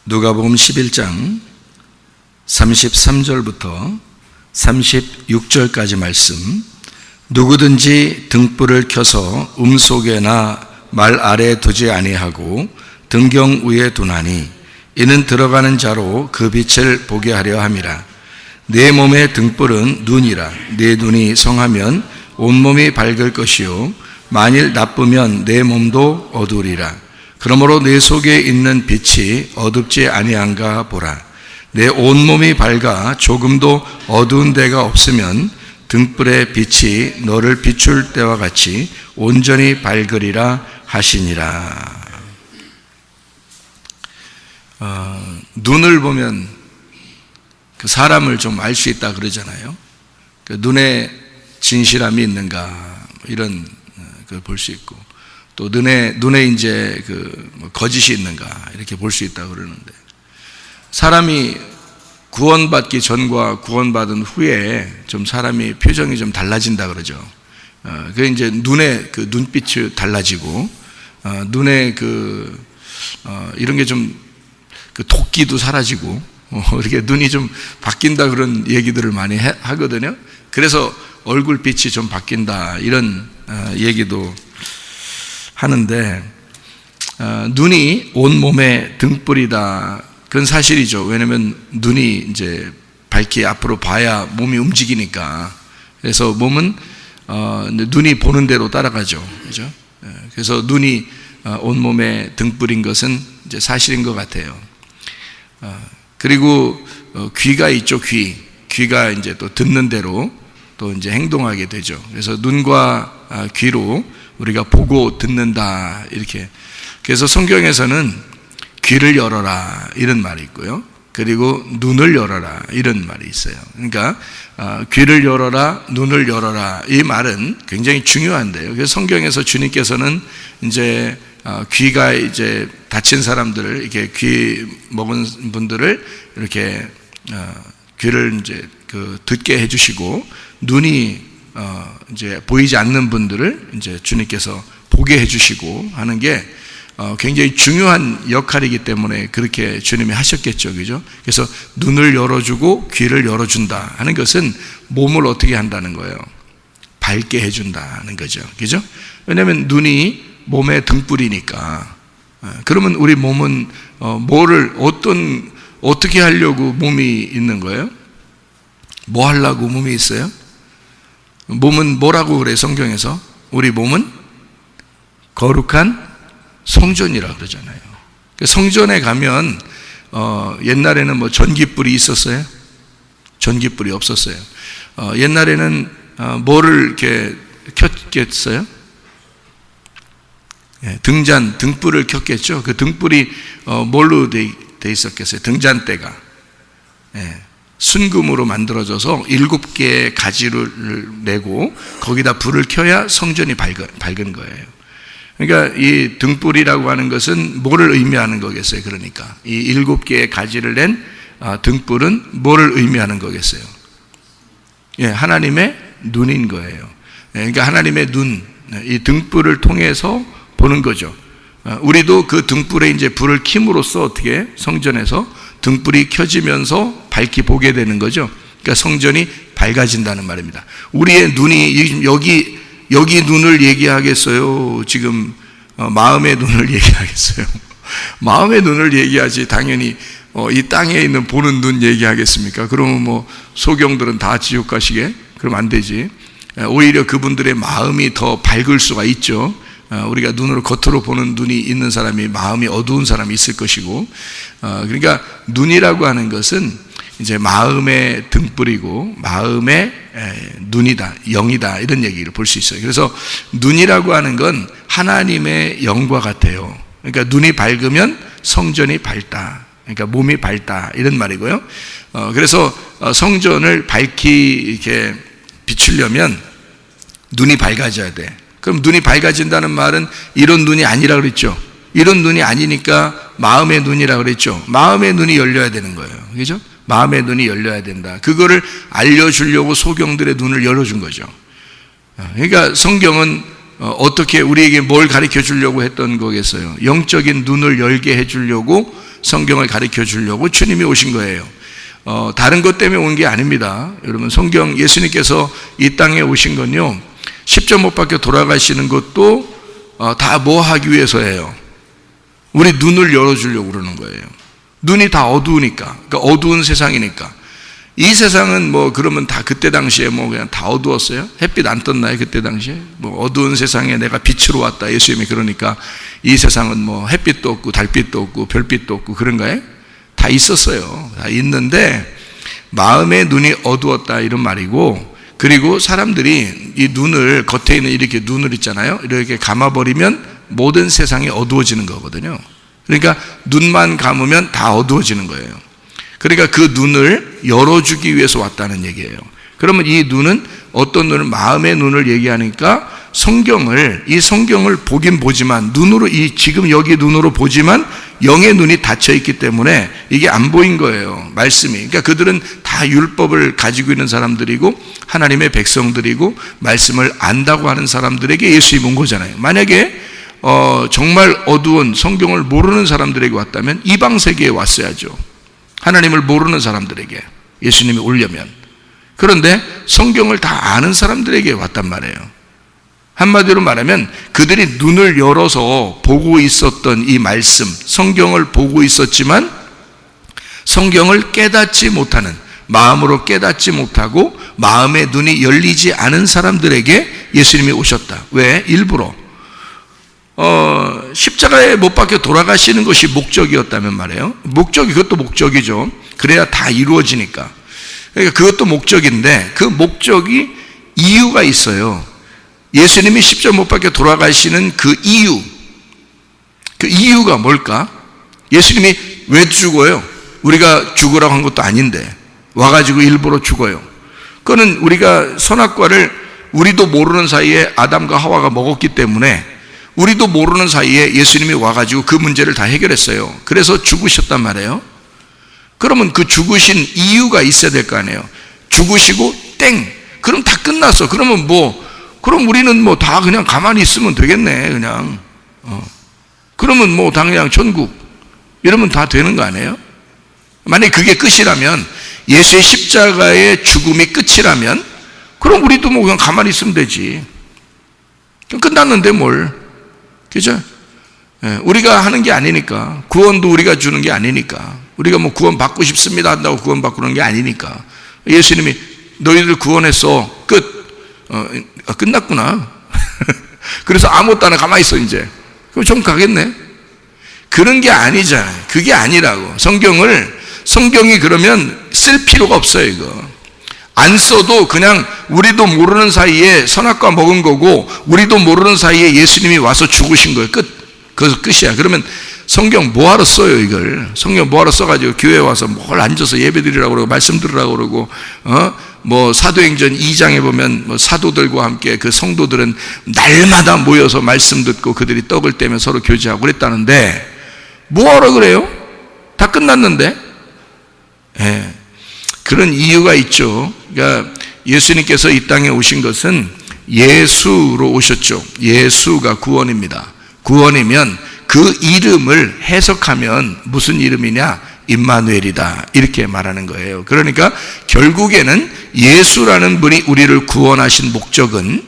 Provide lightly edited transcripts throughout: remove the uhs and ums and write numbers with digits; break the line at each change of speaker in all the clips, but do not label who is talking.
누가복음 11장 33절부터 36절까지 말씀. 누구든지 등불을 켜서 속에나 말 아래에 두지 아니하고 등경 위에 두나니 이는 들어가는 자로 그 빛을 보게 하려 함이라. 내 몸의 등불은 눈이라. 내 눈이 성하면 온몸이 밝을 것이요 만일 나쁘면 내 몸도 어두우리라. 그러므로 내 속에 있는 빛이 어둡지 아니한가 보라. 내 온몸이 밝아 조금도 어두운 데가 없으면 등불의 빛이 너를 비출 때와 같이 온전히 밝으리라 하시니라. 눈을 보면 그 사람을 좀 알 수 있다 그러잖아요. 그 눈에 진실함이 있는가 이런 걸 볼 수 있고, 또 눈에 이제 거짓이 있는가 이렇게 볼 수 있다 그러는데, 사람이 구원받기 전과 구원받은 후에 좀 사람이 표정이 좀 달라진다 그러죠. 그 이제 눈에 그 눈빛이 달라지고, 눈에 이런 게 좀 도끼도 사라지고, 이렇게 눈이 좀 바뀐다 그런 얘기들을 많이 하거든요. 그래서 얼굴빛이 좀 바뀐다 이런 얘기도 하는데, 눈이 온몸의 등불이다. 그건 사실이죠. 왜냐면 눈이 이제 밝게 앞으로 봐야 몸이 움직이니까. 그래서 몸은 눈이 보는 대로 따라가죠. 그죠? 그래서 눈이 온몸의 등불인 것은 이제 사실인 것 같아요. 그리고 귀가 있죠. 귀가 이제 또 듣는 대로 또 이제 행동하게 되죠. 그래서 눈과 귀로 우리가 보고 듣는다 이렇게. 그래서 성경에서는 귀를 열어라 이런 말이 있고요, 그리고 눈을 열어라 이런 말이 있어요. 그러니까 귀를 열어라, 눈을 열어라, 이 말은 굉장히 중요한데요. 그래서 성경에서 주님께서는 이제 귀가 이제 다친 사람들을, 이렇게 귀 먹은 분들을 이렇게 귀를 이제 듣게 해주시고, 눈이 이제 보이지 않는 분들을 이제 주님께서 보게 해주시고 하는 게 굉장히 중요한 역할이기 때문에 그렇게 주님이 하셨겠죠. 그죠? 그래서 눈을 열어주고 귀를 열어준다 하는 것은 몸을 어떻게 한다는 거예요? 밝게 해준다는 거죠. 그죠? 왜냐하면 눈이 몸의 등불이니까. 그러면 우리 몸은 어떻게 하려고 몸이 있는 거예요? 뭐 하려고 몸이 있어요? 몸은 뭐라고 그래요? 성경에서 우리 몸은 거룩한 성전이라 그러잖아요. 성전에 가면 옛날에는 뭐 전깃불이 있었어요? 전깃불이 없었어요. 옛날에는 뭐를 이렇게 켰겠어요? 등불을 켰겠죠. 그 등불이 뭘로 돼 있었겠어요? 등잔대가 순금으로 만들어져서 7개의 가지를 내고 거기다 불을 켜야 성전이 밝은 거예요. 그러니까 이 등불이라고 하는 것은 뭐를 의미하는 거겠어요? 그러니까 이 7개의 가지를 낸 등불은 뭐를 의미하는 거겠어요? 하나님의 눈인 거예요. 그러니까 하나님의 눈, 이 등불을 통해서 보는 거죠. 우리도 그 등불에 이제 불을 킴으로써 어떻게 성전에서 등불이 켜지면서 밝게 보게 되는 거죠. 그러니까 성전이 밝아진다는 말입니다. 우리의 눈이 여기 눈을 얘기하겠어요? 지금 마음의 눈을 얘기하겠어요? 마음의 눈을 얘기하지 당연히 이 땅에 있는 보는 눈 얘기하겠습니까? 그러면 뭐 소경들은 다 지옥 가시게? 그러면 안 되지. 오히려 그분들의 마음이 더 밝을 수가 있죠. 우리가 눈으로 겉으로 보는 눈이 있는 사람이 마음이 어두운 사람이 있을 것이고, 그러니까 눈이라고 하는 것은 이제 마음의 등불이고 마음의 눈이다, 영이다, 이런 얘기를 볼 수 있어요. 그래서 눈이라고 하는 건 하나님의 영과 같아요. 그러니까 눈이 밝으면 성전이 밝다, 그러니까 몸이 밝다 이런 말이고요. 그래서 성전을 밝히 이렇게 비추려면 눈이 밝아져야 돼. 그럼 눈이 밝아진다는 말은 이런 눈이 아니라 그랬죠. 이런 눈이 아니니까 마음의 눈이라 그랬죠. 마음의 눈이 열려야 되는 거예요. 그죠? 마음의 눈이 열려야 된다. 그거를 알려주려고 소경들의 눈을 열어준 거죠. 그러니까 성경은 어떻게 우리에게 뭘 가르쳐 주려고 했던 거겠어요? 영적인 눈을 열게 해 주려고 성경을 가르쳐 주려고 주님이 오신 거예요. 다른 것 때문에 온 게 아닙니다. 여러분, 성경 예수님께서 이 땅에 오신 건요, 십자가 못 박혀 돌아가시는 것도 다 뭐 하기 위해서예요? 우리 눈을 열어주려고 그러는 거예요. 눈이 다 어두우니까, 그러니까 어두운 세상이니까. 이 세상은 뭐 그러면 다 그때 당시에 뭐 그냥 다 어두웠어요? 햇빛 안 떴나요? 그때 당시에? 뭐 어두운 세상에 내가 빛으로 왔다, 예수님이 그러니까 이 세상은 뭐 햇빛도 없고 달빛도 없고 별빛도 없고 그런가요? 다 있었어요. 다 있는데 마음의 눈이 어두웠다 이런 말이고, 그리고 사람들이 이 눈을, 겉에 있는 이렇게 눈을 있잖아요, 이렇게 감아버리면 모든 세상이 어두워지는 거거든요. 그러니까 눈만 감으면 다 어두워지는 거예요. 그러니까 그 눈을 열어주기 위해서 왔다는 얘기예요. 그러면 이 눈은 어떤 눈을, 마음의 눈을 얘기하니까 이 성경을 보긴 보지만, 눈으로, 지금 여기 눈으로 보지만 영의 눈이 닫혀 있기 때문에 이게 안 보인 거예요, 말씀이. 그러니까 그들은 다 율법을 가지고 있는 사람들이고 하나님의 백성들이고 말씀을 안다고 하는 사람들에게 예수님이 온 거잖아요. 만약에 정말 어두운 성경을 모르는 사람들에게 왔다면 이방 세계에 왔어야죠. 하나님을 모르는 사람들에게 예수님이 오려면. 그런데 성경을 다 아는 사람들에게 왔단 말이에요. 한마디로 말하면 그들이 눈을 열어서 보고 있었던 이 말씀, 성경을 보고 있었지만 성경을 깨닫지 못하는, 마음으로 깨닫지 못하고 마음의 눈이 열리지 않은 사람들에게 예수님이 오셨다. 왜? 일부러 십자가에 못 박혀 돌아가시는 것이 목적이었다면 말이에요. 그것도 목적이죠. 그래야 다 이루어지니까. 그러니까 그것도 목적인데, 그 목적이 이유가 있어요. 예수님이 십자가 못 박혀 돌아가시는 그 이유가 뭘까? 예수님이 왜 죽어요? 우리가 죽으라고 한 것도 아닌데 와가지고 일부러 죽어요. 그거는 우리가 선악과를 우리도 모르는 사이에 아담과 하와가 먹었기 때문에, 우리도 모르는 사이에 예수님이 와가지고 그 문제를 다 해결했어요. 그래서 죽으셨단 말이에요. 그러면 그 죽으신 이유가 있어야 될 거 아니에요. 죽으시고 땡, 그럼 다 끝났어. 그럼 우리는 뭐 다 그냥 가만히 있으면 되겠네, 그냥. 그러면 뭐 다 그냥 천국 이러면 다 되는 거 아니에요? 만약에 그게 끝이라면, 예수의 십자가의 죽음이 끝이라면, 그럼 우리도 뭐 그냥 가만히 있으면 되지. 그럼 끝났는데 뭘. 그죠? 우리가 하는 게 아니니까. 구원도 우리가 주는 게 아니니까. 우리가 뭐 구원 받고 싶습니다 한다고 구원 받고 그런 게 아니니까. 예수님이 너희들 구원했어, 끝. 끝났구나. 그래서 아무것도 안 하고 가만히 있어 이제. 그럼 좀 가겠네. 그런 게 아니잖아요. 그게 아니라고. 성경이 그러면 쓸 필요가 없어요. 이거 안 써도 그냥 우리도 모르는 사이에 선악과 먹은 거고, 우리도 모르는 사이에 예수님이 와서 죽으신 거예요. 끝. 그래서 끝이야. 그러면 성경 뭐하러 써요? 이걸 성경 뭐하러 써가지고 교회에 와서 뭘 앉아서 예배 드리라고 그러고 말씀 들으라고 그러고, 뭐 사도행전 2장에 보면 뭐 사도들과 함께 그 성도들은 날마다 모여서 말씀 듣고 그들이 떡을 떼며 서로 교제하고 그랬다는데, 뭐하러 그래요? 다 끝났는데. 그런 이유가 있죠. 그러니까 예수님께서 이 땅에 오신 것은 예수로 오셨죠. 예수가 구원입니다. 구원이면 그 이름을 해석하면 무슨 이름이냐? 임마누엘이다, 이렇게 말하는 거예요. 그러니까 결국에는 예수라는 분이 우리를 구원하신 목적은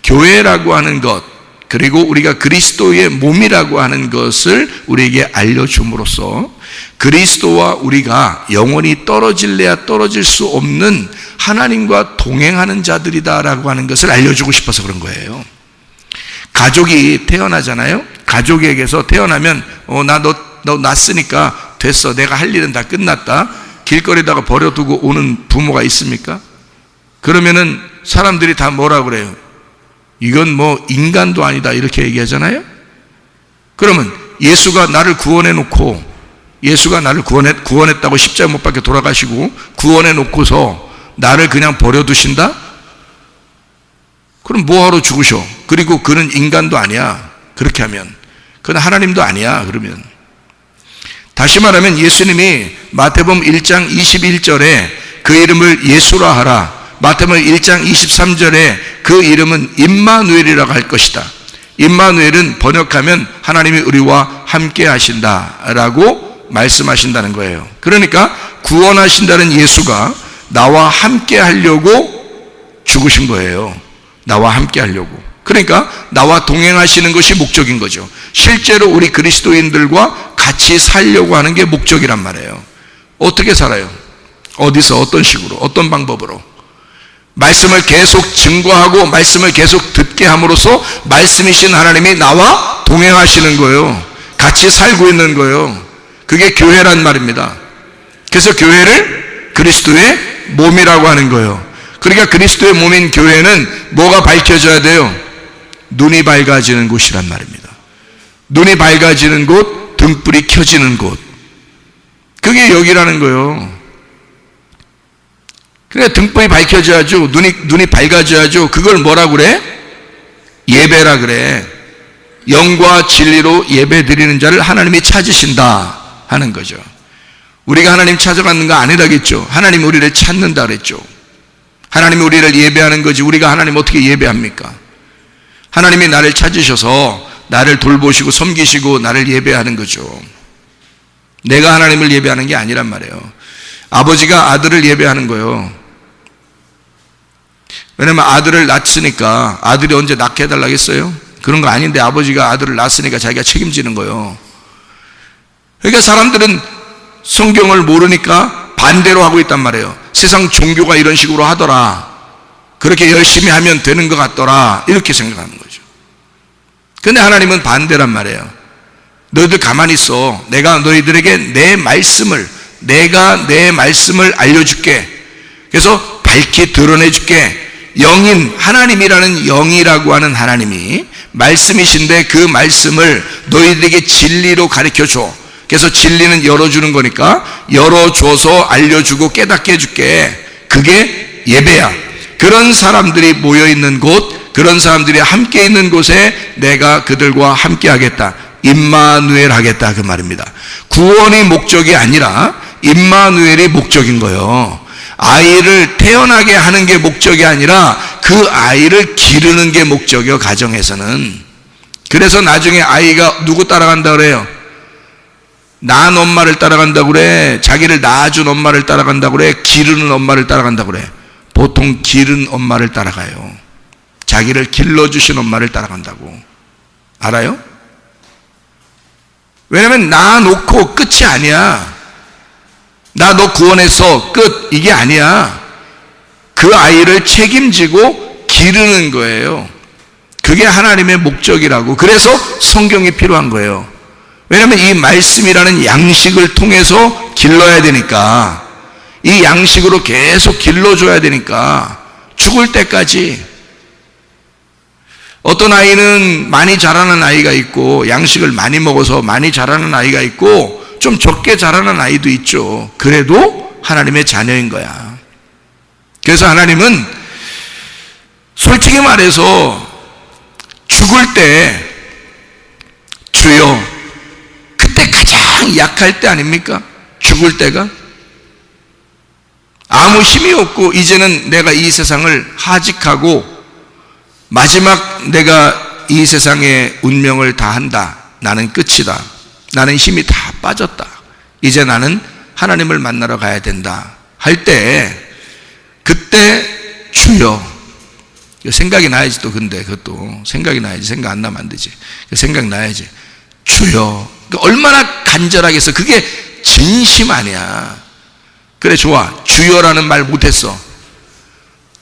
교회라고 하는 것, 그리고 우리가 그리스도의 몸이라고 하는 것을 우리에게 알려줌으로써 그리스도와 우리가 영원히 떨어질래야 떨어질 수 없는 하나님과 동행하는 자들이다라고 하는 것을 알려주고 싶어서 그런 거예요. 가족이 태어나잖아요. 가족에게서 태어나면 너 낳았으니까 됐어, 내가 할 일은 다 끝났다, 길거리다가 버려두고 오는 부모가 있습니까? 그러면은 사람들이 다 뭐라 그래요? 이건 뭐 인간도 아니다, 이렇게 얘기하잖아요. 그러면 예수가 나를 구원해 놓고, 예수가 나를 구원했다고 십자가 못 박혀 돌아가시고 구원해 놓고서 나를 그냥 버려두신다? 그럼 뭐하러 죽으셔? 그리고 그는 인간도 아니야. 그렇게 하면 그는 하나님도 아니야. 그러면 다시 말하면 예수님이 마태복음 1장 21절에 그 이름을 예수라 하라, 마태복음 1장 23절에 그 이름은 임마누엘이라고 할 것이다. 임마누엘은 번역하면 하나님이 우리와 함께 하신다라고 말씀하신다는 거예요. 그러니까 구원하신다는 예수가 나와 함께 하려고 죽으신 거예요. 나와 함께 하려고. 그러니까 나와 동행하시는 것이 목적인 거죠. 실제로 우리 그리스도인들과 같이 살려고 하는 게 목적이란 말이에요. 어떻게 살아요? 어디서, 어떤 식으로, 어떤 방법으로? 말씀을 계속 증거하고 말씀을 계속 듣게 함으로써 말씀이신 하나님이 나와 동행하시는 거예요. 같이 살고 있는 거예요. 그게 교회란 말입니다. 그래서 교회를 그리스도의 몸이라고 하는 거예요. 그러니까 그리스도의 몸인 교회는 뭐가 밝혀져야 돼요? 눈이 밝아지는 곳이란 말입니다. 눈이 밝아지는 곳, 등불이 켜지는 곳. 그게 여기라는 거예요. 그러니까 등불이 밝혀져야죠. 눈이 밝아져야죠. 그걸 뭐라 그래? 예배라 그래. 영과 진리로 예배 드리는 자를 하나님이 찾으신다 하는 거죠. 우리가 하나님 찾아가는 거 아니라겠죠. 하나님이 우리를 찾는다 그랬죠. 하나님이 우리를 예배하는 거지 우리가 하나님 어떻게 예배합니까? 하나님이 나를 찾으셔서 나를 돌보시고 섬기시고 나를 예배하는 거죠. 내가 하나님을 예배하는 게 아니란 말이에요. 아버지가 아들을 예배하는 거예요. 왜냐면 아들을 낳았으니까 아들이 언제 낳게 해달라고 했어요? 그런 거 아닌데 아버지가 아들을 낳았으니까 자기가 책임지는 거예요. 그러니까 사람들은 성경을 모르니까 반대로 하고 있단 말이에요. 세상 종교가 이런 식으로 하더라. 그렇게 열심히 하면 되는 것 같더라. 이렇게 생각하는 거죠. 근데 하나님은 반대란 말이에요. 너희들 가만히 있어. 내가 너희들에게 내 말씀을 알려줄게. 그래서 밝히 드러내줄게. 영인 하나님이라는 영이라고 하는 하나님이 말씀이신데 그 말씀을 너희들에게 진리로 가르쳐줘. 그래서 진리는 열어주는 거니까 열어줘서 알려주고 깨닫게 해줄게. 그게 예배야. 그런 사람들이 모여있는 곳, 그런 사람들이 함께 있는 곳에 내가 그들과 함께 하겠다. 임마누엘 하겠다 그 말입니다. 구원이 목적이 아니라 임마누엘이 목적인 거예요. 아이를 태어나게 하는 게 목적이 아니라 그 아이를 기르는 게 목적이요, 가정에서는. 그래서 나중에 아이가 누구 따라간다 그래요? 낳은 엄마를 따라간다고 그래? 자기를 낳아준 엄마를 따라간다고 그래? 기르는 엄마를 따라간다고 그래? 보통 기른 엄마를 따라가요. 자기를 길러주신 엄마를 따라간다고. 알아요? 왜냐면 낳아놓고 끝이 아니야. 나 너 구원해서 끝, 이게 아니야. 그 아이를 책임지고 기르는 거예요. 그게 하나님의 목적이라고. 그래서 성경이 필요한 거예요. 왜냐면 이 말씀이라는 양식을 통해서 길러야 되니까, 이 양식으로 계속 길러줘야 되니까 죽을 때까지. 어떤 아이는 많이 자라는 아이가 있고 양식을 많이 먹어서 많이 자라는 아이가 있고 좀 적게 자라는 아이도 있죠. 그래도 하나님의 자녀인 거야. 그래서 하나님은 솔직히 말해서 죽을 때 주여, 그때 가장 약할 때 아닙니까? 죽을 때가 아무 힘이 없고 이제는 내가 이 세상을 하직하고 마지막 내가 이 세상의 운명을 다 한다. 나는 끝이다. 나는 힘이 다 빠졌다. 이제 나는 하나님을 만나러 가야 된다 할 때, 그때 주여, 생각이 나야지. 또 근데 그것도 생각이 나야지. 생각 안 나면 안 되지. 생각 나야지. 주여. 얼마나 간절하겠어. 그게 진심 아니야. 그래, 좋아. 주여라는 말 못했어.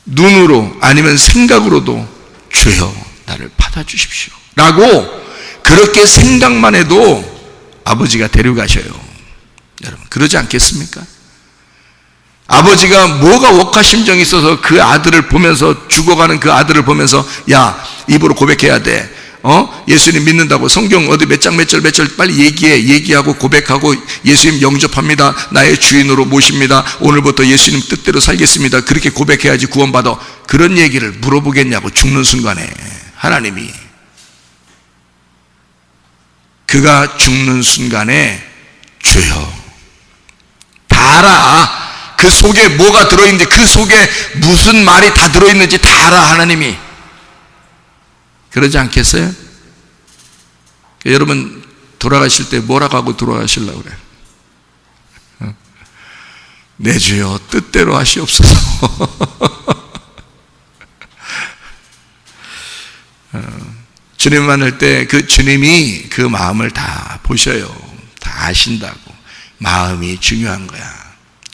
눈으로 아니면 생각으로도 주여 나를 받아주십시오 라고, 그렇게 생각만 해도 아버지가 데려가셔요. 여러분, 그러지 않겠습니까? 아버지가 뭐가 억하심정이 있어서 그 아들을 보면서, 죽어가는 그 아들을 보면서, 야, 입으로 고백해야 돼. 예수님 믿는다고 성경 어디 몇 장 몇 절 빨리 얘기하고 고백하고 예수님 영접합니다. 나의 주인으로 모십니다. 오늘부터 예수님 뜻대로 살겠습니다. 그렇게 고백해야지 구원받아. 그런 얘기를 물어보겠냐고. 죽는 순간에 하나님이, 그가 죽는 순간에 주여, 다 알아. 그 속에 뭐가 들어있는지, 그 속에 무슨 말이 다 들어있는지 다 알아, 하나님이. 그러지 않겠어요? 여러분 돌아가실 때 뭐라고 하고 돌아가시려고 그래요? 내 주여 뜻대로 하시옵소서. 주님 만날 때 그 주님이 그 마음을 다 보셔요. 다 아신다고. 마음이 중요한 거야.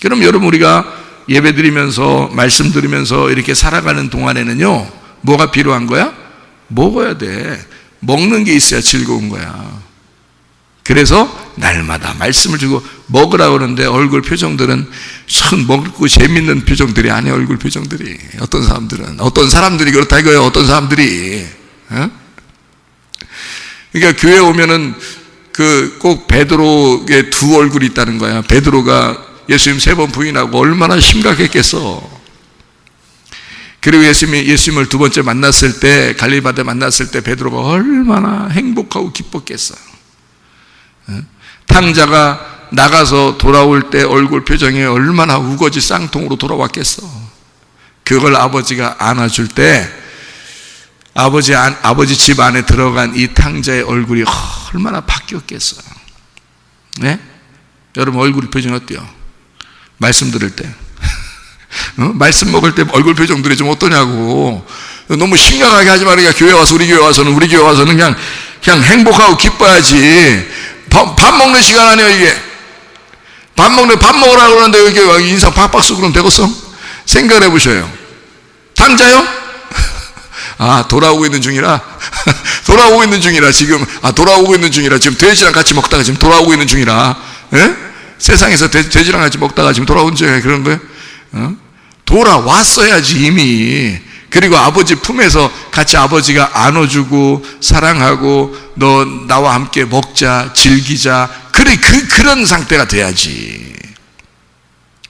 그럼 여러분 우리가 예배 드리면서 말씀 들으면서 이렇게 살아가는 동안에는요, 뭐가 필요한 거야? 먹어야 돼. 먹는 게 있어야 즐거운 거야. 그래서 날마다 말씀을 주고 먹으라고 그러는데 얼굴 표정들은 참 먹고 재밌는 표정들이 아니에요. 얼굴 표정들이. 어떤 사람들이 그렇다 이거예요. 어떤 사람들이. 어? 그러니까 교회 오면은 꼭 베드로의 두 얼굴이 있다는 거야. 베드로가 예수님 3번 부인하고 얼마나 심각했겠어. 그리고 예수님을 두 번째 만났을 때, 갈릴리바다에 만났을 때 베드로가 얼마나 행복하고 기뻤겠어. 탕자가 나가서 돌아올 때 얼굴 표정이 얼마나 우거지 쌍통으로 돌아왔겠어. 그걸 아버지가 안아줄 때 아버지 집 안에 들어간 이 탕자의 얼굴이 얼마나 바뀌었겠어. 네? 여러분 얼굴 표정 어때요? 말씀 들을 때 말씀 먹을 때 얼굴 표정들이 좀 어떠냐고. 너무 심각하게 하지 말으니까 우리 교회 와서는 그냥 행복하고 기뻐야지. 밥 먹는 시간 아니에요 이게. 밥 먹으라고 그러는데 이렇게 인상 팍팍 쓰고 그러면 되겠어? 생각을 해보셔요. 탕자요? 돌아오고 있는 중이라 지금 돼지랑 같이 먹다가 지금 돌아오고 있는 중이라. 예? 세상에서 돼지랑 같이 먹다가 지금 돌아온 중에 그런 거예요? 돌아왔어야지 이미. 그리고 아버지 품에서 같이 아버지가 안아주고 사랑하고 너 나와 함께 먹자 즐기자 그런 상태가 돼야지.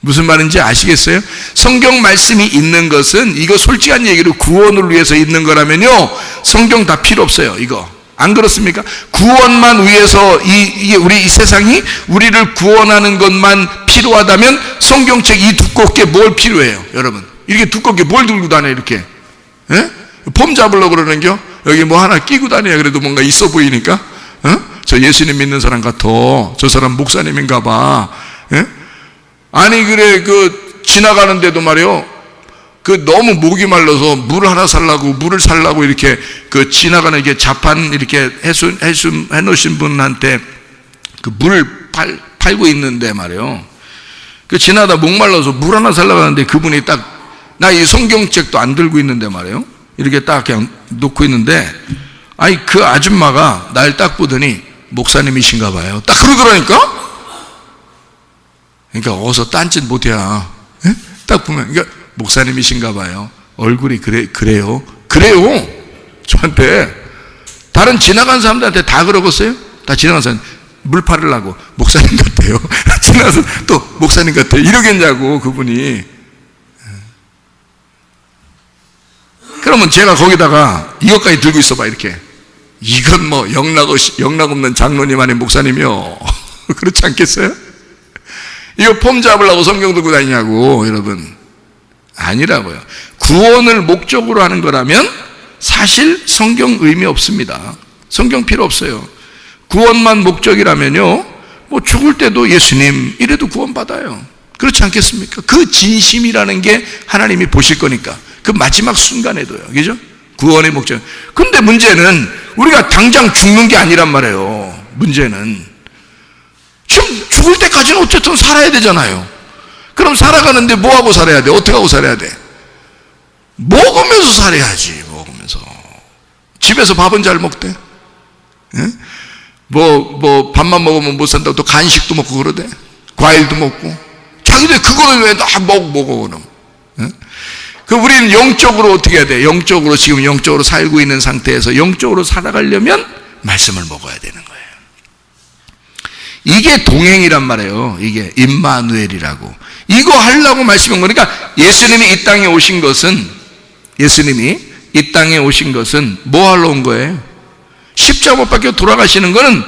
무슨 말인지 아시겠어요? 성경 말씀이 있는 것은, 이거 솔직한 얘기로 구원을 위해서 있는 거라면요, 성경 다 필요 없어요. 이거 안 그렇습니까? 구원만 위해서 우리 이 세상이 우리를 구원하는 것만 필요하다면 성경책 이 두껍게 뭘 필요해요? 여러분 이렇게 두껍게 뭘 들고 다녀 이렇게? 예? 폼 잡으려고 그러는겨? 여기 뭐 하나 끼고 다녀야 그래도 뭔가 있어 보이니까? 저 예수님 믿는 사람 같아. 저 사람 목사님인가 봐. 예? 아니 그래 지나가는데도 말이요, 너무 목이 말라서 물을 살라고 이렇게 지나가는 이게 자판 이렇게 해놓으신 분한테 물을 팔고 있는데 말이요, 지나다 목 말라서 물 하나 살라고 하는데 그분이 나 이 성경책도 안 들고 있는데 말이요, 이렇게 딱 그냥 놓고 있는데, 아니 그 아줌마가 날 딱 보더니 목사님이신가 봐요. 딱 그러더라니까. 그러니까 어서 딴짓 못해야. 예? 딱 보면 그러니까 목사님이신가 봐요. 얼굴이 그래요. 저한테 다른 지나간 사람들한테 다 그러겠어요? 다 지나간 사람 물 팔으려고 목사님 같아요. 지나가서 또 목사님 같아요. 이러겠냐고 그분이. 그러면 제가 거기다가 이것까지 들고 있어봐 이렇게. 이건 뭐 영락 없는 장로님 아닌 목사님이요. 그렇지 않겠어요? 이거 폼 잡으려고 성경 들고 다니냐고. 여러분 아니라고요. 구원을 목적으로 하는 거라면 사실 성경 의미 없습니다. 성경 필요 없어요. 구원만 목적이라면요, 뭐 죽을 때도 예수님 이래도 구원받아요. 그렇지 않겠습니까? 그 진심이라는 게 하나님이 보실 거니까 그 마지막 순간에도요. 그죠? 구원의 목적. 근데 문제는 우리가 당장 죽는 게 아니란 말이에요. 문제는 지금 죽을 때까지는 어쨌든 살아야 되잖아요. 그럼 살아가는데 뭐 하고 살아야 돼? 어떻게 하고 살아야 돼? 먹으면서 살아야지. 먹으면서. 집에서 밥은 잘 먹대. 예? 뭐 밥만 먹으면 못 산다고 또 간식도 먹고 그러대. 과일도 먹고. 자기들 그거는 왜 다 먹어 그럼. 예? 우리는 영적으로 어떻게 해야 돼? 지금 영적으로 살고 있는 상태에서 영적으로 살아가려면 말씀을 먹어야 되는 거예요. 이게 동행이란 말이에요. 이게 임마누엘이라고. 이거 하려고 말씀한 거니까 예수님이 이 땅에 오신 것은 뭐 하러 온 거예요? 십자가 못 박혀 돌아가시는 거는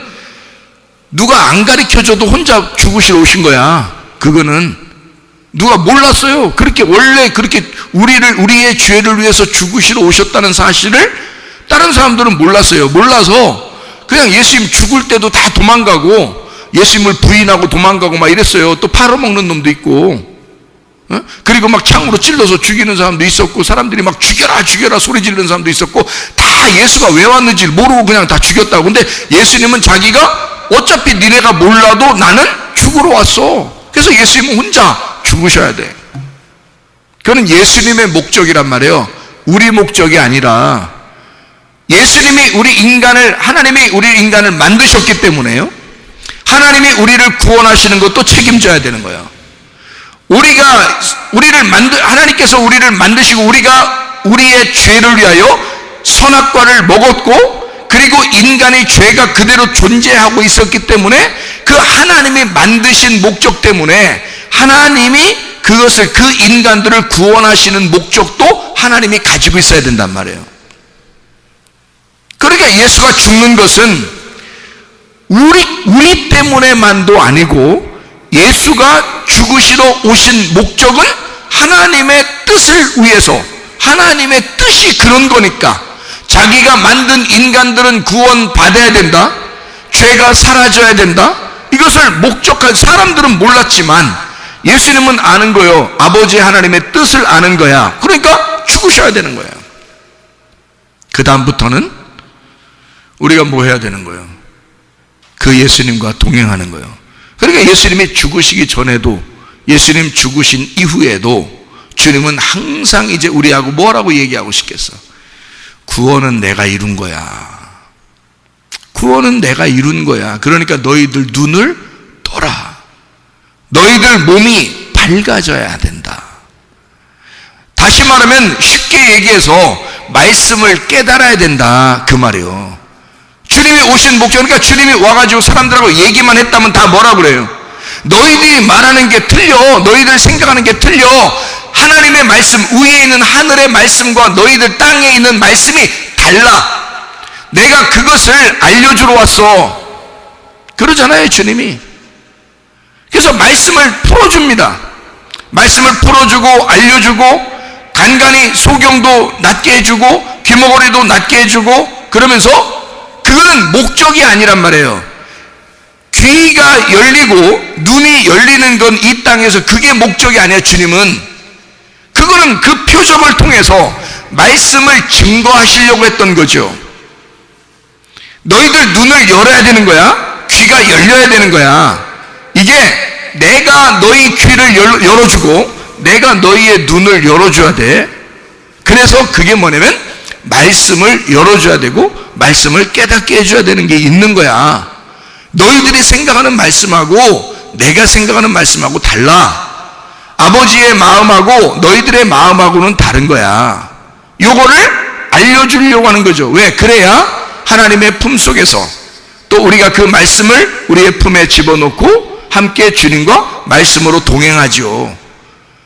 누가 안 가르쳐줘도 혼자 죽으시러 오신 거야. 그거는 누가 몰랐어요. 원래 그렇게 우리의 죄를 위해서 죽으시러 오셨다는 사실을 다른 사람들은 몰랐어요. 몰라서 그냥 예수님 죽을 때도 다 도망가고 예수님을 부인하고 도망가고 막 이랬어요. 또 팔아먹는 놈도 있고, 그리고 막 창으로 찔러서 죽이는 사람도 있었고, 사람들이 막 죽여라 죽여라 소리 지르는 사람도 있었고, 다 예수가 왜 왔는지 모르고 그냥 다 죽였다고. 근데 예수님은 자기가 어차피 니네가 몰라도 나는 죽으러 왔어. 그래서 예수님은 혼자 죽으셔야 돼. 그거는 예수님의 목적이란 말이에요. 우리 목적이 아니라 예수님이 하나님이 우리 인간을 만드셨기 때문에요. 하나님이 우리를 구원하시는 것도 책임져야 되는 거예요. 하나님께서 우리를 만드시고 우리가 우리의 죄를 위하여 선악과를 먹었고, 그리고 인간의 죄가 그대로 존재하고 있었기 때문에 그 하나님이 만드신 목적 때문에 하나님이 그 인간들을 구원하시는 목적도 하나님이 가지고 있어야 된단 말이에요. 그러니까 예수가 죽는 것은 우리 때문에만도 아니고, 예수가 죽으시러 오신 목적은 하나님의 뜻을 위해서, 하나님의 뜻이 그런 거니까, 자기가 만든 인간들은 구원받아야 된다, 죄가 사라져야 된다, 이것을 목적한 사람들은 몰랐지만 예수님은 아는 거예요. 아버지 하나님의 뜻을 아는 거야. 그러니까 죽으셔야 되는 거예요. 그 다음부터는 우리가 뭐 해야 되는 거예요? 그 예수님과 동행하는 거예요. 그러니까 예수님이 죽으시기 전에도, 예수님 죽으신 이후에도 주님은 항상 이제 우리하고 뭐라고 얘기하고 싶겠어? 구원은 내가 이룬 거야. 구원은 내가 이룬 거야. 그러니까 너희들 눈을 떠라. 너희들 몸이 밝아져야 된다. 다시 말하면, 쉽게 얘기해서 말씀을 깨달아야 된다, 그 말이에요. 주님이 오신 목적, 그러니까 주님이 와가지고 사람들하고 얘기만 했다면 다 뭐라 그래요? 너희들이 말하는 게 틀려. 너희들 생각하는 게 틀려. 하나님의 말씀, 위에 있는 하늘의 말씀과 너희들 땅에 있는 말씀이 달라. 내가 그것을 알려주러 왔어. 그러잖아요, 주님이. 그래서 말씀을 풀어줍니다. 말씀을 풀어주고 알려주고, 간간히 소경도 낫게 해주고 귀머거리도 낫게 해주고, 그러면서 그거는 목적이 아니란 말이에요. 귀가 열리고 눈이 열리는 건 이 땅에서 그게 목적이 아니야. 주님은 그거는 그 표적을 통해서 말씀을 증거하시려고 했던 거죠. 너희들 눈을 열어야 되는 거야. 귀가 열려야 되는 거야. 이게 내가 너희 귀를 열어주고 내가 너희의 눈을 열어줘야 돼. 그래서 그게 뭐냐면 말씀을 열어줘야 되고 말씀을 깨닫게 해줘야 되는 게 있는 거야. 너희들이 생각하는 말씀하고 내가 생각하는 말씀하고 달라. 아버지의 마음하고 너희들의 마음하고는 다른 거야. 요거를 알려주려고 하는 거죠. 왜? 그래야 하나님의 품속에서 또 우리가 그 말씀을 우리의 품에 집어넣고 함께 주님과 말씀으로 동행하죠.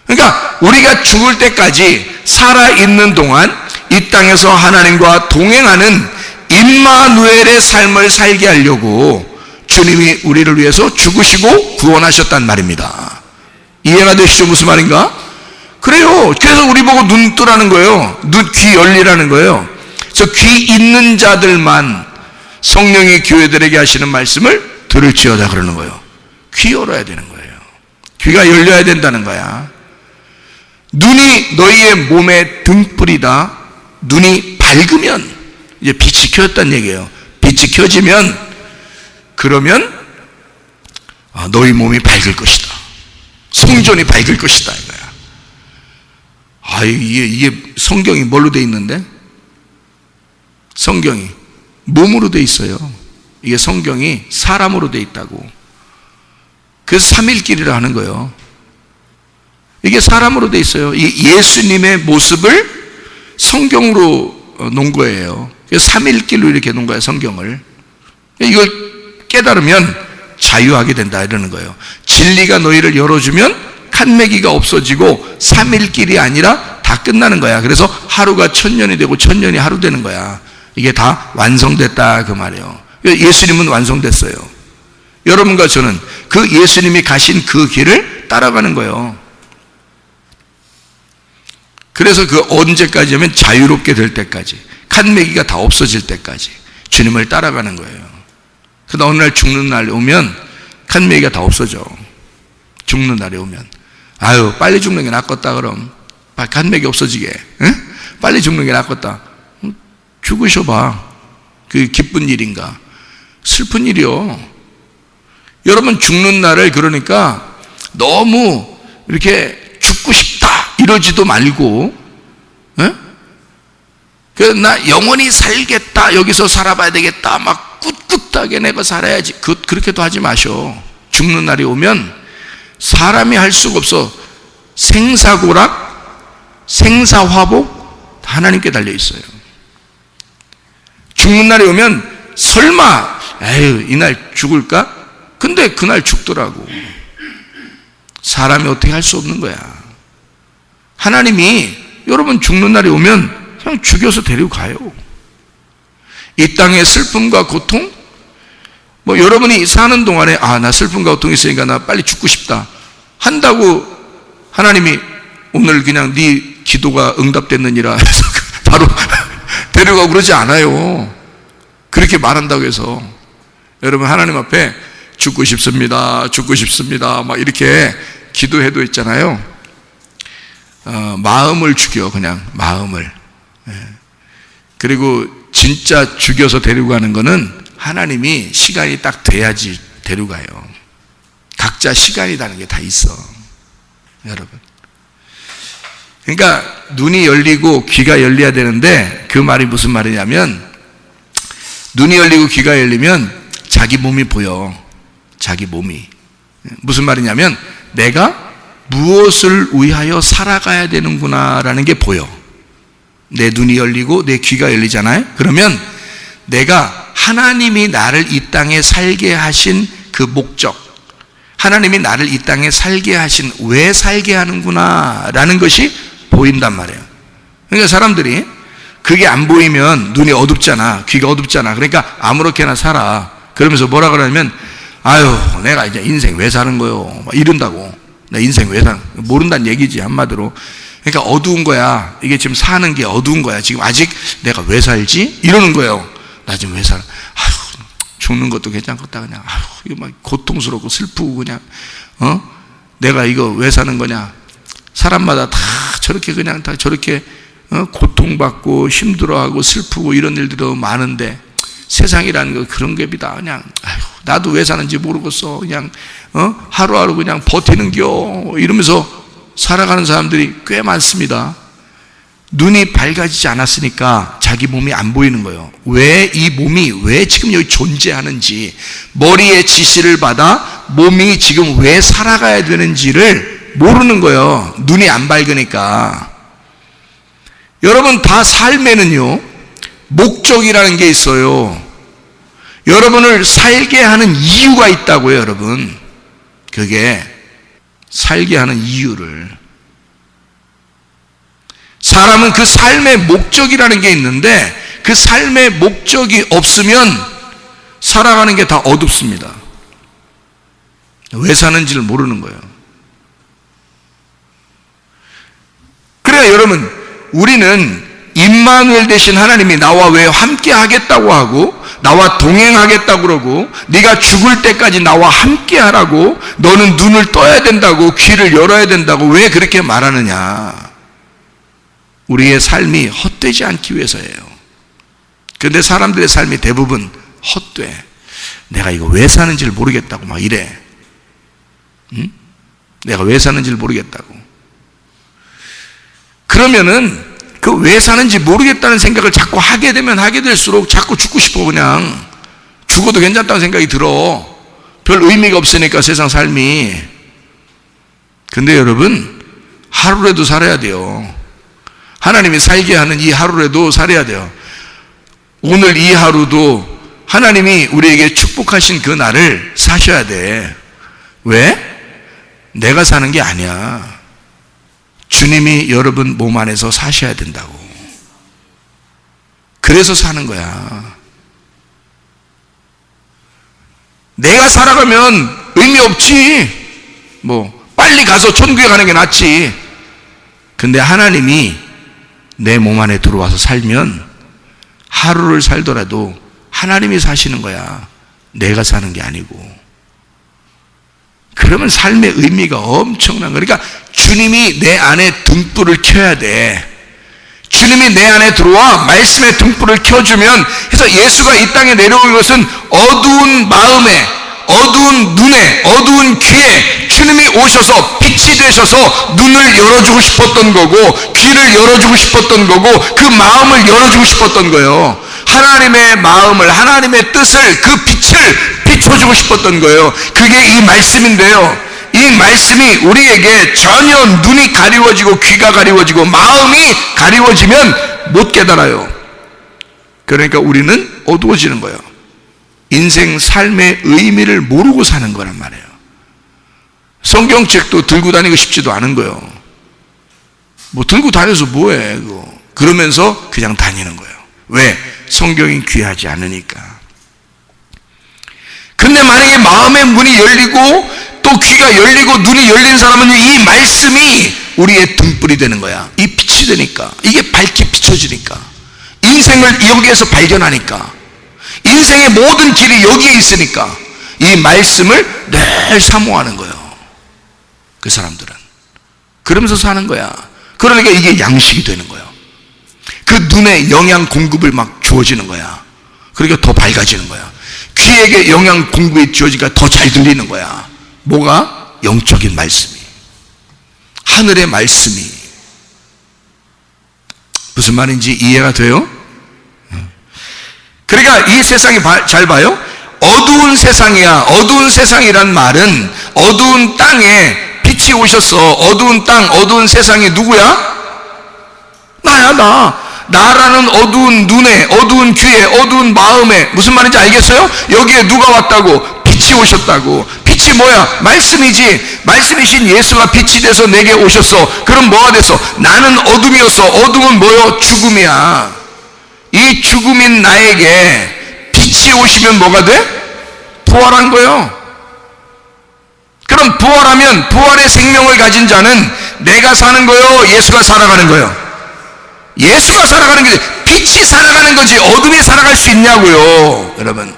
그러니까 우리가 죽을 때까지 살아있는 동안 이 땅에서 하나님과 동행하는 임마누엘의 삶을 살게 하려고 주님이 우리를 위해서 죽으시고 구원하셨단 말입니다. 이해가 되시죠? 무슨 말인가? 그래요. 그래서 우리 보고 눈 뜨라는 거예요. 귀 열리라는 거예요. 그래서 귀 있는 자들만 성령이 교회들에게 하시는 말씀을 들을지어다 그러는 거예요. 귀 열어야 되는 거예요. 귀가 열려야 된다는 거야. 눈이 너희의 몸의 등불이다. 눈이 밝으면 이제 빛이 켜졌다는 얘기예요. 빛이 켜지면 그러면 너희 몸이 밝을 것이다. 성전이 밝을 것이다 이거야. 이게 성경이 뭘로 돼 있는데? 성경이 몸으로 돼 있어요. 이게 성경이 사람으로 돼 있다고. 그래서 삼일길이라 하는 거예요. 이게 사람으로 돼 있어요. 이 예수님의 모습을 성경으로 놓은 거예요. 삼일길로 이렇게 놓은 거예요, 성경을. 이걸 깨달으면 자유하게 된다 이러는 거예요. 진리가 너희를 열어주면 칸매기가 없어지고 삼일길이 아니라 다 끝나는 거야. 그래서 하루가 천년이 되고 천년이 하루 되는 거야. 이게 다 완성됐다 그 말이에요. 예수님은 완성됐어요. 여러분과 저는 그 예수님이 가신 그 길을 따라가는 거예요. 그래서 그 언제까지 하면 자유롭게 될 때까지, 칸매기가 다 없어질 때까지. 주님을 따라가는 거예요. 그러다 어느 날 죽는 날이 오면 간매기가 다 없어져. 죽는 날이 오면 아유 빨리 죽는 게 낫겠다. 그럼 간매기 없어지게. 응? 빨리 죽는 게 낫겠다. 죽으셔봐. 그게 기쁜 일인가? 슬픈 일이요. 여러분 죽는 날을 그러니까 너무 이렇게 죽고 싶다 이러지도 말고, 나 영원히 살겠다, 여기서 살아봐야 되겠다, 막 꿋꿋하게 내가 살아야지, 그렇게도 하지 마셔. 죽는 날이 오면 사람이 할 수가 없어. 생사고락, 생사화복 하나님께 달려 있어요. 죽는 날이 오면 설마 에휴 이날 죽을까? 근데 그날 죽더라고. 사람이 어떻게 할 수 없는 거야. 하나님이 여러분 죽는 날이 오면 그냥 죽여서 데리고 가요. 이 땅의 슬픔과 고통, 뭐 여러분이 사는 동안에 나 슬픔과 고통이 있으니까 나 빨리 죽고 싶다 한다고 하나님이 오늘 그냥 네 기도가 응답됐느니라 해서 바로 데려가고 그러지 않아요. 그렇게 말한다고 해서. 여러분 하나님 앞에 죽고 싶습니다, 죽고 싶습니다 막 이렇게 기도해도 있잖아요. 마음을 죽여, 그냥 마음을. 그리고 진짜 죽여서 데리고 가는 거는 하나님이 시간이 딱 돼야지 데려가요. 각자 시간이라는 게 다 있어, 여러분. 그러니까 눈이 열리고 귀가 열려야 되는데, 그 말이 무슨 말이냐면, 눈이 열리고 귀가 열리면 자기 몸이 보여. 자기 몸이. 무슨 말이냐면 내가 무엇을 위하여 살아가야 되는구나 라는 게 보여. 내 눈이 열리고 내 귀가 열리잖아요. 그러면 내가 하나님이 나를 이 땅에 살게 하신 그 목적, 하나님이 나를 이 땅에 살게 하신 왜 살게 하는구나 라는 것이 보인단 말이에요. 그러니까 사람들이 그게 안 보이면 눈이 어둡잖아, 귀가 어둡잖아. 그러니까 아무렇게나 살아. 그러면서 뭐라 그러냐면 아유 내가 이제 인생 왜 사는 거요 막 이런다고. 나 인생 왜 사는, 모른다는 얘기지 한마디로. 그러니까 어두운 거야. 이게 지금 사는 게 어두운 거야. 지금 아직 내가 왜 살지? 이러는 거예요. 나 지금 왜 살아? 아유 죽는 것도 괜찮겠다 그냥. 아유 이거 막 고통스럽고 슬프고 그냥 내가 이거 왜 사는 거냐. 사람마다 다 저렇게 그냥 다 저렇게 고통받고 힘들어하고 슬프고 이런 일들이 너무 많은데 세상이라는 거 그런 ገብ이다. 그냥 아유 나도 왜 사는지 모르겠어. 그냥 하루하루 그냥 버티는겨 이러면서 살아가는 사람들이 꽤 많습니다. 눈이 밝아지지 않았으니까 자기 몸이 안 보이는 거예요. 왜 이 몸이 왜 지금 여기 존재하는지, 머리의 지시를 받아 몸이 지금 왜 살아가야 되는지를 모르는 거예요. 눈이 안 밝으니까. 여러분 다 삶에는요 목적이라는 게 있어요. 여러분을 살게 하는 이유가 있다고요, 여러분. 그게 살게 하는 이유를. 사람은 그 삶의 목적이라는 게 있는데 그 삶의 목적이 없으면 살아가는 게 다 어둡습니다. 왜 사는지를 모르는 거예요. 그래야 여러분, 우리는 임마누엘 되신 하나님이 나와 왜 함께 하겠다고 하고 나와 동행하겠다고 그러고 네가 죽을 때까지 나와 함께 하라고, 너는 눈을 떠야 된다고, 귀를 열어야 된다고 왜 그렇게 말하느냐. 우리의 삶이 헛되지 않기 위해서예요. 그런데 사람들의 삶이 대부분 헛돼. 내가 이거 왜 사는지를 모르겠다고 막 이래. 응? 내가 왜 사는지를 모르겠다고. 그러면은 그 왜 사는지 모르겠다는 생각을 자꾸 하게 되면 하게 될수록 자꾸 죽고 싶어. 그냥 죽어도 괜찮다는 생각이 들어. 별 의미가 없으니까 세상 삶이. 근데 여러분 하루라도 살아야 돼요. 하나님이 살게 하는 이 하루라도 살아야 돼요. 오늘 이 하루도 하나님이 우리에게 축복하신 그 날을 사셔야 돼. 왜? 내가 사는 게 아니야. 주님이 여러분 몸 안에서 사셔야 된다고. 그래서 사는 거야. 내가 살아가면 의미 없지. 뭐 빨리 가서 천국에 가는 게 낫지. 근데 하나님이 내 몸 안에 들어와서 살면 하루를 살더라도 하나님이 사시는 거야. 내가 사는 게 아니고. 그러면 삶의 의미가 엄청난 거야. 그러니까 주님이 내 안에 등불을 켜야 돼. 주님이 내 안에 들어와 말씀의 등불을 켜주면, 그래서 예수가 이 땅에 내려온 것은 어두운 마음에, 어두운 눈에, 어두운 귀에 주님이 오셔서 빛이 되셔서 눈을 열어주고 싶었던 거고, 귀를 열어주고 싶었던 거고, 그 마음을 열어주고 싶었던 거예요. 하나님의 마음을, 하나님의 뜻을, 그 빛을 비춰주고 싶었던 거예요. 그게 이 말씀인데요, 이 말씀이 우리에게 전혀 눈이 가리워지고 귀가 가리워지고 마음이 가리워지면 못 깨달아요. 그러니까 우리는 어두워지는 거예요. 인생 삶의 의미를 모르고 사는 거란 말이에요. 성경책도 들고 다니고 싶지도 않은 거예요. 뭐 들고 다녀서 뭐해 그거. 그러면서 그냥 다니는 거예요. 왜? 성경이 귀하지 않으니까. 근데 만약에 마음의 문이 열리고 또 귀가 열리고 눈이 열린 사람은 이 말씀이 우리의 등불이 되는 거야. 이 빛이 되니까, 이게 밝게 비춰지니까, 인생을 여기에서 발견하니까, 인생의 모든 길이 여기에 있으니까 이 말씀을 늘 사모하는 거예요. 그 사람들은 그러면서 사는 거야. 그러니까 이게 양식이 되는 거예요. 그 눈에 영양 공급을 막 주어지는 거야. 그러니까 더 밝아지는 거야. 귀에게 영양 공급이 주어지니까 더 잘 들리는 거야. 뭐가? 영적인 말씀이, 하늘의 말씀이. 무슨 말인지 이해가 돼요? 그러니까 이 세상이 잘 봐요. 어두운 세상이야. 어두운 세상이란 말은 어두운 땅에 빛이 오셨어. 어두운 땅, 어두운 세상이 누구야? 나야, 나. 나라는 어두운 눈에, 어두운 귀에, 어두운 마음에. 무슨 말인지 알겠어요? 여기에 누가 왔다고? 빛이 오셨다고. 빛이 뭐야? 말씀이지. 말씀이신 예수가 빛이 돼서 내게 오셨어. 그럼 뭐가 됐어? 나는 어둠이었어. 어둠은 뭐요? 죽음이야. 이 죽음인 나에게 빛이 오시면 뭐가 돼? 부활한 거예요. 그럼 부활하면 부활의 생명을 가진 자는 내가 사는 거예요? 예수가 살아가는 거예요? 예수가 살아가는 거지. 빛이 살아가는 거지. 어둠이 살아갈 수 있냐고요, 여러분.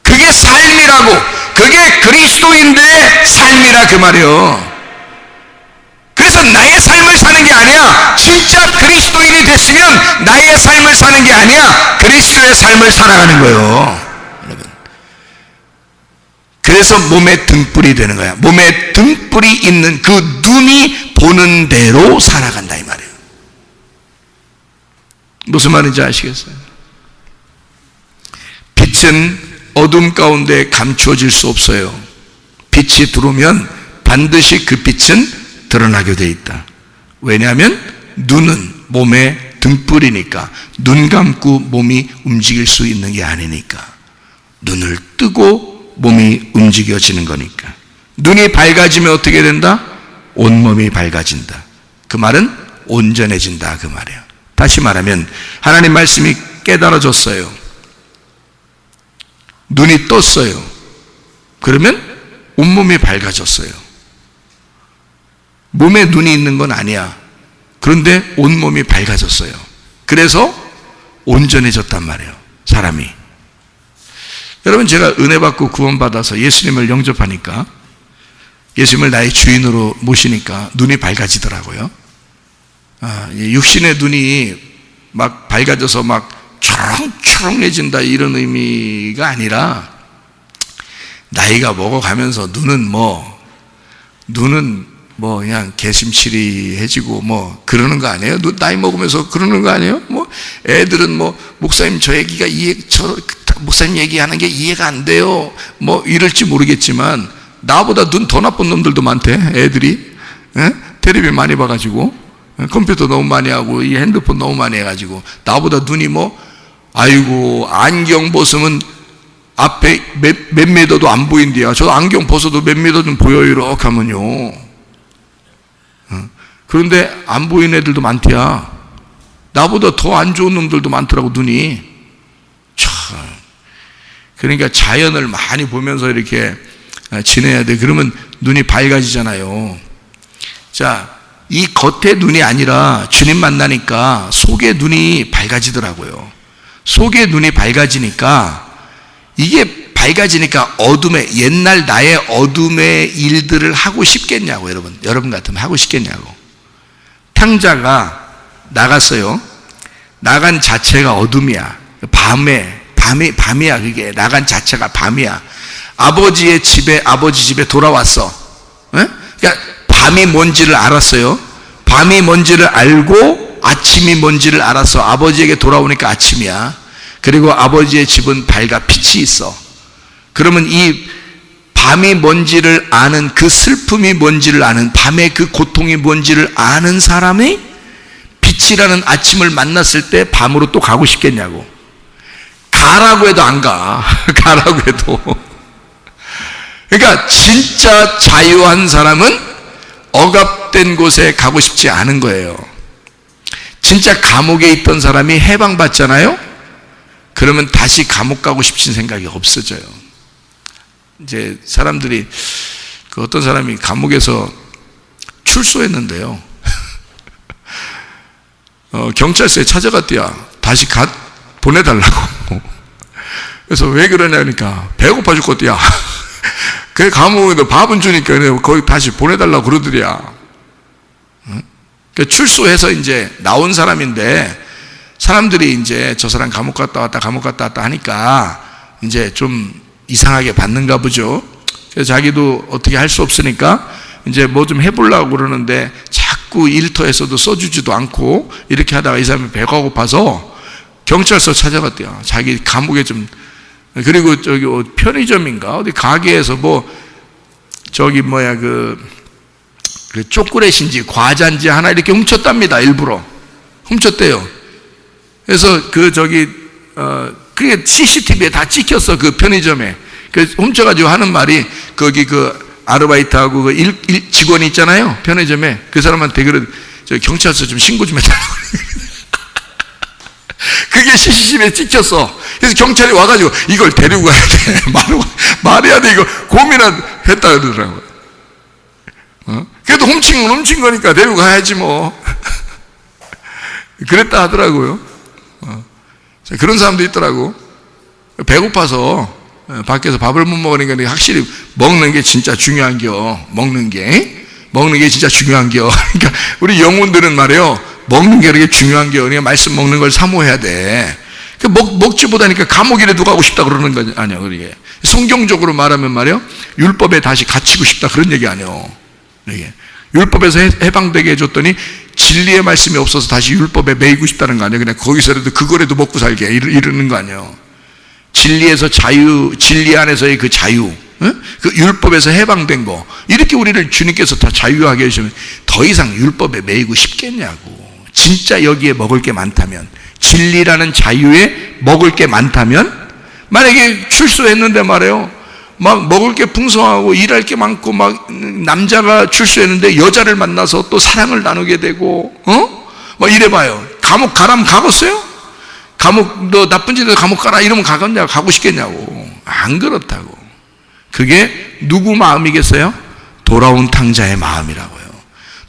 그게 삶이라고. 그게 그리스도인들의 삶이라 그 말이에요. 그래서 나의 삶을 사는 게 아니야. 진짜 그리스도인이 됐으면 나의 삶을 사는 게 아니야. 그리스도의 삶을 살아가는 거예요, 여러분. 그래서 몸에 등불이 되는 거야. 몸에 등불이 있는 그 눈이 보는 대로 살아간다 이 말이에요. 무슨 말인지 아시겠어요? 빛은 어둠 가운데 감추어질 수 없어요. 빛이 들어오면 반드시 그 빛은 드러나게 돼 있다. 왜냐하면 눈은 몸의 등불이니까, 눈 감고 몸이 움직일 수 있는 게 아니니까. 눈을 뜨고 몸이 움직여지는 거니까. 눈이 밝아지면 어떻게 된다? 온몸이 밝아진다. 그 말은 온전해진다 그 말이에요. 다시 말하면 하나님 말씀이 깨달아졌어요. 눈이 떴어요. 그러면 온몸이 밝아졌어요. 몸에 눈이 있는 건 아니야. 그런데 온몸이 밝아졌어요. 그래서 온전해졌단 말이에요, 사람이. 여러분, 제가 은혜 받고 구원받아서 예수님을 영접하니까, 예수님을 나의 주인으로 모시니까 눈이 밝아지더라고요. 육신의 눈이 막 밝아져서 막 초롱초롱해진다 이런 의미가 아니라, 나이가 먹어가면서 눈은 그냥 개심치리해지고 그러는 거 아니에요? 나이 먹으면서 그러는 거 아니에요? 애들은 목사님 저 얘기가 목사님 얘기하는 게 이해가 안 돼요. 이럴지 모르겠지만 나보다 눈 더 나쁜 놈들도 많대. 애들이 텔레비 많이 봐가지고 컴퓨터 너무 많이 하고 이 핸드폰 너무 많이 해가지고 나보다 눈이 아이고 안경 벗으면 앞에 몇 미터도 안 보인대요. 저도 안경 벗어도 몇 미터 좀 보여요. 이렇게 하면요. 그런데 안 보이는 애들도 많대야. 나보다 더 안 좋은 놈들도 많더라고, 눈이. 참. 그러니까 자연을 많이 보면서 이렇게 지내야 돼. 그러면 눈이 밝아지잖아요. 자, 이 겉의 눈이 아니라 주님 만나니까 속의 눈이 밝아지더라고요. 속의 눈이 밝아지니까, 이게 밝아지니까 어둠의, 옛날 나의 어둠의 일들을 하고 싶겠냐고, 여러분. 여러분 같으면 하고 싶겠냐고. 탕자가 나갔어요. 나간 자체가 어둠이야. 밤이야. 그게 나간 자체가 밤이야. 아버지 집에 돌아왔어. 그러니까 밤이 뭔지를 알았어요. 밤이 뭔지를 알고 아침이 뭔지를 알았어. 아버지에게 돌아오니까 아침이야. 그리고 아버지의 집은 밝아, 빛이 있어. 그러면 이 밤이 뭔지를 아는, 그 슬픔이 뭔지를 아는, 밤의 그 고통이 뭔지를 아는 사람이 빛이라는 아침을 만났을 때 밤으로 또 가고 싶겠냐고. 가라고 해도 안 가. 가라고 해도. 그러니까 진짜 자유한 사람은 억압된 곳에 가고 싶지 않은 거예요. 진짜 감옥에 있던 사람이 해방받잖아요? 그러면 다시 감옥 가고 싶은 생각이 없어져요. 이제 사람들이, 어떤 사람이 감옥에서 출소했는데요. 경찰서에 찾아갔대요. 다시 보내달라고. 그래서 왜 그러냐니까, 배고파 죽겠대요. 그 감옥에도 밥은 주니까 거기 다시 보내달라고 그러더래요. 그러니까 출소해서 이제 나온 사람인데, 사람들이 이제 저 사람 감옥 갔다 왔다 하니까 이제 좀 이상하게 받는가 보죠. 그래서 자기도 어떻게 할 수 없으니까 이제 뭐 좀 해보려고 그러는데 자꾸 일터에서도 써주지도 않고 이렇게 하다가 이 사람이 배가 고파서 경찰서 찾아갔대요. 자기 감옥에 좀, 그리고 저기 편의점인가 어디 가게에서 그 초콜릿인지 과자인지 하나 이렇게 훔쳤답니다. 일부러 훔쳤대요. 그래서 그게 CCTV에 다 찍혔어. 그 편의점에. 그 훔쳐가지고 하는 말이, 거기 아르바이트하고 직원이 있잖아요. 편의점에. 그 사람한테 경찰서 좀 신고 좀 해달라고. 그게 CCTV에 찍혔어. 그래서 경찰이 와가지고 이걸 데리고 가야 돼. 말해야 돼. 이거 고민했다 그러더라고요. 그래도 훔친 건 훔친 거니까 데리고 가야지 뭐. 그랬다 하더라고요. 그런 사람도 있더라고. 배고파서 밖에서 밥을 못 먹으니까 확실히 먹는 게 진짜 중요한겨. 먹는 게 진짜 중요한겨. 그러니까 우리 영혼들은 말이에요, 먹는 게 그렇게 중요한겨. 그러니까 말씀 먹는 걸 사모해야 돼. 먹지 못하니까 감옥이라도 가고 싶다 그러는 거 아니야. 그게 성경적으로 말하면 말이에요, 율법에 다시 갇히고 싶다 그런 얘기 아니에요. 이게 율법에서 해방되게 해줬더니 진리의 말씀이 없어서 다시 율법에 매이고 싶다는 거 아니에요. 그냥 거기서라도 그거라도 먹고 살게 이러는 거 아니에요. 진리에서 자유, 진리 안에서의 그 자유, 그 율법에서 해방된 거, 이렇게 우리를 주님께서 다 자유하게 해주시면 더 이상 율법에 매이고 싶겠냐고. 진짜 여기에 먹을 게 많다면, 진리라는 자유에 먹을 게 많다면, 만약에 출소했는데 말이에요, 막 먹을 게 풍성하고 일할 게 많고, 막 남자가 출소했는데 여자를 만나서 또 사랑을 나누게 되고, 막 이래봐요. 감옥 가라면 가겠어요? 너 나쁜 짓에서 감옥 가라 이러면 가겠냐고, 가고 싶겠냐고. 안 그렇다고. 그게 누구 마음이겠어요? 돌아온 탕자의 마음이라고요.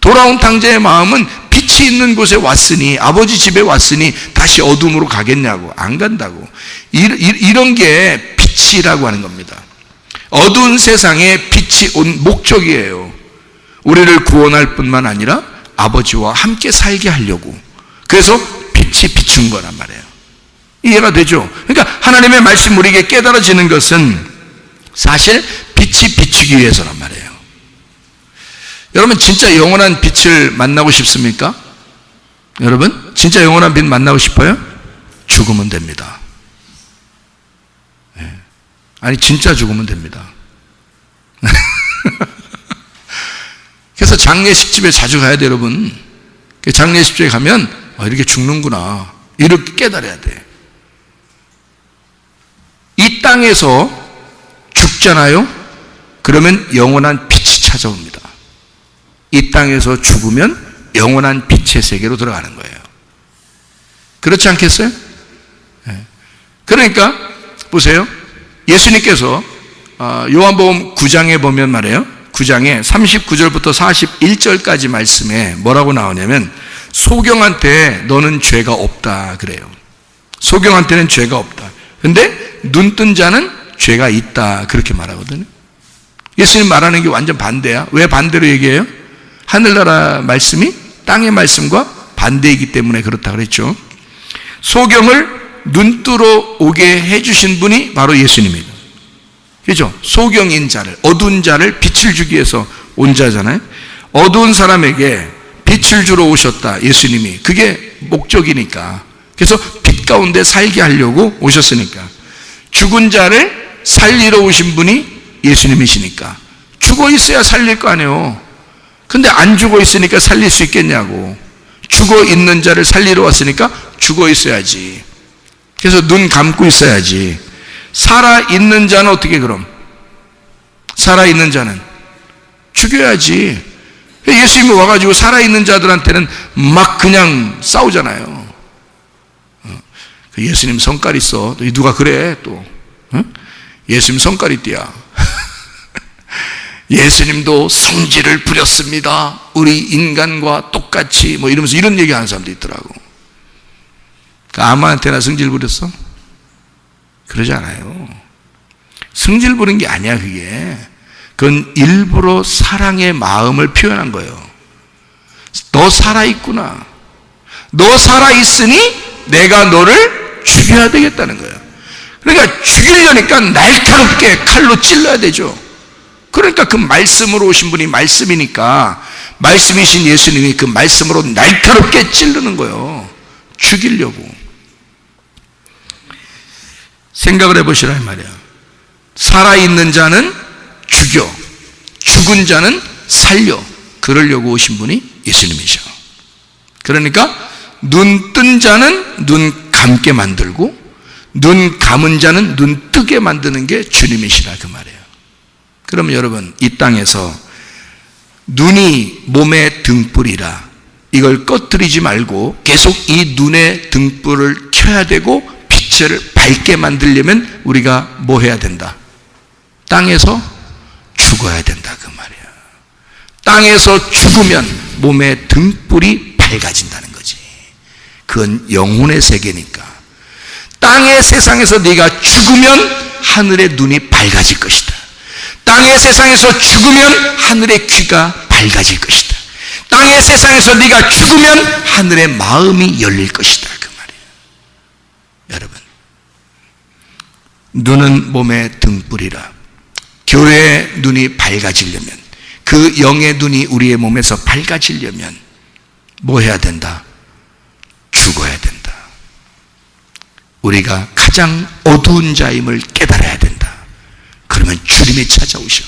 돌아온 탕자의 마음은 빛이 있는 곳에 왔으니, 아버지 집에 왔으니 다시 어둠으로 가겠냐고. 안 간다고. 이런 게 빛이라고 하는 겁니다. 어두운 세상에 빛이 온 목적이에요. 우리를 구원할 뿐만 아니라 아버지와 함께 살게 하려고. 그래서 빛이 비춘 거란 말이에요. 이해가 되죠? 그러니까 하나님의 말씀 우리에게 깨달아지는 것은 사실 빛이 비추기 위해서란 말이에요. 여러분 진짜 영원한 빛을 만나고 싶습니까? 여러분 진짜 영원한 빛 만나고 싶어요? 죽으면 됩니다. 아니 진짜 죽으면 됩니다. 그래서 장례식집에 자주 가야 돼. 여러분 장례식집에 가면 이렇게 죽는구나 이렇게 깨달아야 돼. 이 땅에서 죽잖아요. 그러면 영원한 빛이 찾아옵니다. 이 땅에서 죽으면 영원한 빛의 세계로 들어가는 거예요. 그렇지 않겠어요? 그러니까 보세요. 예수님께서 요한복음 9장에 보면 말이에요. 9장에 39절부터 41절까지 말씀에 뭐라고 나오냐면 소경한테 너는 죄가 없다 그래요. 소경한테는 죄가 없다. 근데 눈 뜬 자는 죄가 있다. 그렇게 말하거든요. 예수님 말하는 게 완전 반대야. 왜 반대로 얘기해요? 하늘나라 말씀이 땅의 말씀과 반대이기 때문에 그렇다 그랬죠. 소경을 눈 뜨러 오게 해주신 분이 바로 예수님입니다. 그죠? 소경인 자를, 어두운 자를 빛을 주기 위해서 온 자잖아요. 어두운 사람에게 빛을 주러 오셨다, 예수님이. 그게 목적이니까. 그래서 빛 가운데 살게 하려고 오셨으니까. 죽은 자를 살리러 오신 분이 예수님이시니까. 죽어 있어야 살릴 거 아니에요. 근데 안 죽어 있으니까 살릴 수 있겠냐고. 죽어 있는 자를 살리러 왔으니까 죽어 있어야지. 그래서 눈 감고 있어야지. 살아있는 자는 어떻게 그럼? 살아있는 자는 죽여야지. 예수님이 와가지고 살아있는 자들한테는 막 그냥 싸우잖아요. 예수님 성깔 있어. 누가 그래 또. 예수님 성깔 있대야. 예수님도 성질을 부렸습니다. 우리 인간과 똑같이 뭐 이러면서 이런 얘기하는 사람도 있더라고. 아무한테나 성질 부렸어? 그러지 않아요. 성질 부린 게 아니야 그게. 그건 일부러 사랑의 마음을 표현한 거예요. 너 살아있구나. 너 살아있으니 내가 너를 죽여야 되겠다는 거예요. 그러니까 죽이려니까 날카롭게 칼로 찔러야 되죠. 그러니까 그 말씀으로 오신 분이 말씀이니까 말씀이신 예수님이 그 말씀으로 날카롭게 찌르는 거예요. 죽이려고. 생각을 해보시라 이 말이야. 살아있는 자는 죽여, 죽은 자는 살려. 그러려고 오신 분이 예수님이셔. 그러니까 눈 뜬 자는 눈 감게 만들고 눈 감은 자는 눈 뜨게 만드는 게 주님이시라 그 말이에요. 그러면 여러분, 이 땅에서 눈이 몸의 등불이라 이걸 꺼뜨리지 말고 계속 이 눈의 등불을 켜야 되고 빛을 밝게 만들려면 우리가 뭐 해야 된다? 땅에서 죽어야 된다 그 말이야. 땅에서 죽으면 몸의 등불이 밝아진다는 거지. 그건 영혼의 세계니까. 땅의 세상에서 네가 죽으면 하늘의 눈이 밝아질 것이다. 땅의 세상에서 죽으면 하늘의 귀가 밝아질 것이다. 땅의 세상에서 네가 죽으면 하늘의 마음이 열릴 것이다 그 말이에요. 여러분, 눈은 몸의 등불이라. 교회의 눈이 밝아지려면, 그 영의 눈이 우리의 몸에서 밝아지려면 뭐 해야 된다? 죽어야 된다. 우리가 가장 어두운 자임을 깨달아야 된다. 그러면 주님이 찾아오셔.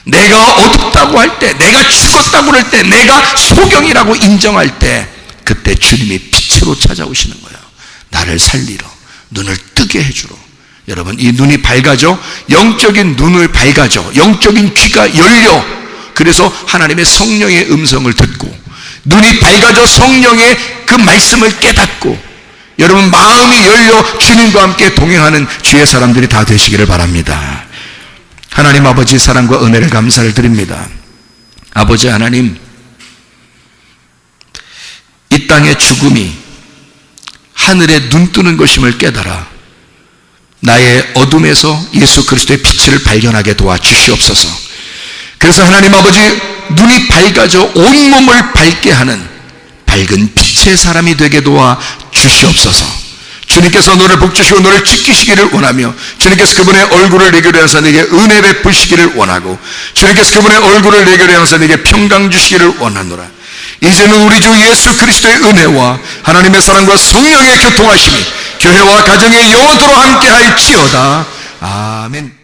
내가 어둡다고 할 때, 내가 죽었다고 할 때, 내가 소경이라고 인정할 때, 그때 주님이 빛으로 찾아오시는 거예요. 나를 살리러, 눈을 뜨게 해주러. 여러분, 이 눈이 밝아져. 영적인 눈을 밝아져. 영적인 귀가 열려. 그래서 하나님의 성령의 음성을 듣고, 눈이 밝아져 성령의 그 말씀을 깨닫고, 여러분 마음이 열려 주님과 함께 동행하는 주의 사람들이 다 되시기를 바랍니다. 하나님 아버지 사랑과 은혜를 감사를 드립니다. 아버지 하나님, 이 땅의 죽음이 하늘에 눈 뜨는 것임을 깨달아 나의 어둠에서 예수 그리스도의 빛을 발견하게 도와주시옵소서. 그래서 하나님 아버지, 눈이 밝아져 온몸을 밝게 하는 밝은 빛의 사람이 되게 도와주시옵소서. 주님께서 너를 복주시고 너를 지키시기를 원하며, 주님께서 그분의 얼굴을 내게 향해서 내게 은혜 베푸시기를 원하고, 주님께서 그분의 얼굴을 내게 향해서 내게 평강 주시기를 원하노라. 이제는 우리 주 예수 그리스도의 은혜와 하나님의 사랑과 성령의 교통하심이 교회와 가정에 영원토록 함께할지어다. 아멘.